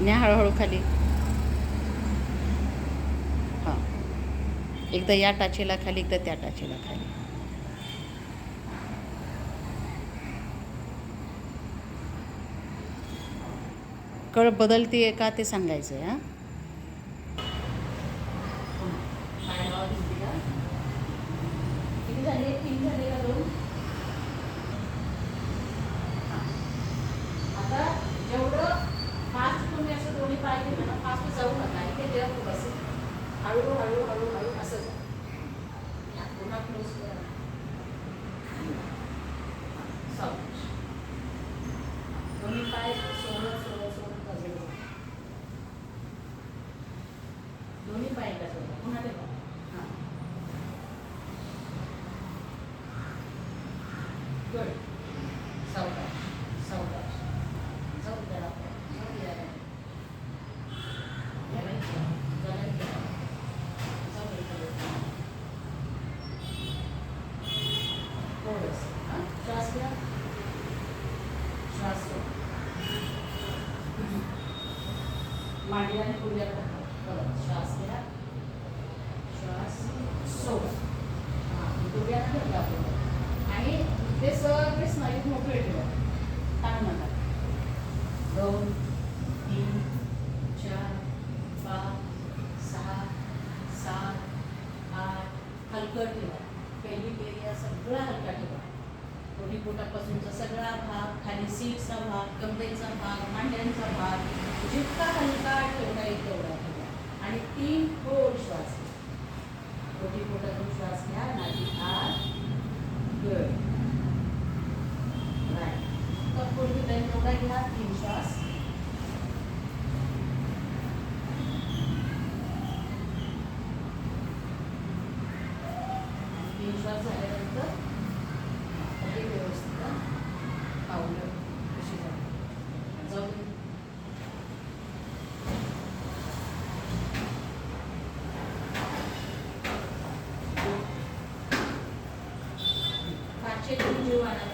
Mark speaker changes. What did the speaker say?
Speaker 1: न्या हळूहळू खाली. हां, एकदा या टाचेला खाली, एकदा त्या टाचेला खाली. कळ बदलते का ते सांगायचं आहे. हां, किती झाले? 3 झाले का 2? आता जेवढं फास्ट तुम्ही असं दोन्ही पाय घेता ना, फास्ट जाऊ नका. इथे जप बसेल. हळू हळू हळू हळू असं जा. पुन्हा क्लोज करा. सावकाश. दोन्ही पाय सोडत सोडत सोडत बाजूला. दोन्ही पाय एका सोडत पुन्हा ते बघा. हां, गुड. सावकाश सावकाश. जाऊ द्या. जाऊ द्या. याला इकडं. याला इकडं. जाऊ दे इकडं. थोडंसं. हां, श्वास घ्या. श्वास सोडा. मांडी आणि गुडघ्या करतात. परत श्वास घ्या. श्वास सोडा. हां, गुडघ्यानं धरला आपण. आणि ते सगळे स्नायू मोकळे ठेवा. ताण नका. 2 3 4 5 6 7 8. हलकं ठेवा. पेल्विक एरिया सगळा हलका ठेवा. दोन्ही पोटापासूनचा सगळा भाग, खाली सीटचा भाग, कमरेचा भाग, मांड्यांचा भाग जितका हलका ठेवता येईल तेवढा ठेवा. आणि 3 खोल श्वास घ्या. दोन्ही पोटातून श्वास घ्या. नाडी आत. गुड. राईट. तर पूर्वी टाईम तेवढा घ्या. 3 श्वास. श्वास झाल्यानंतर हे व्यवस्थित पावलं कशी जाऊ. काचेतून जीव आणा.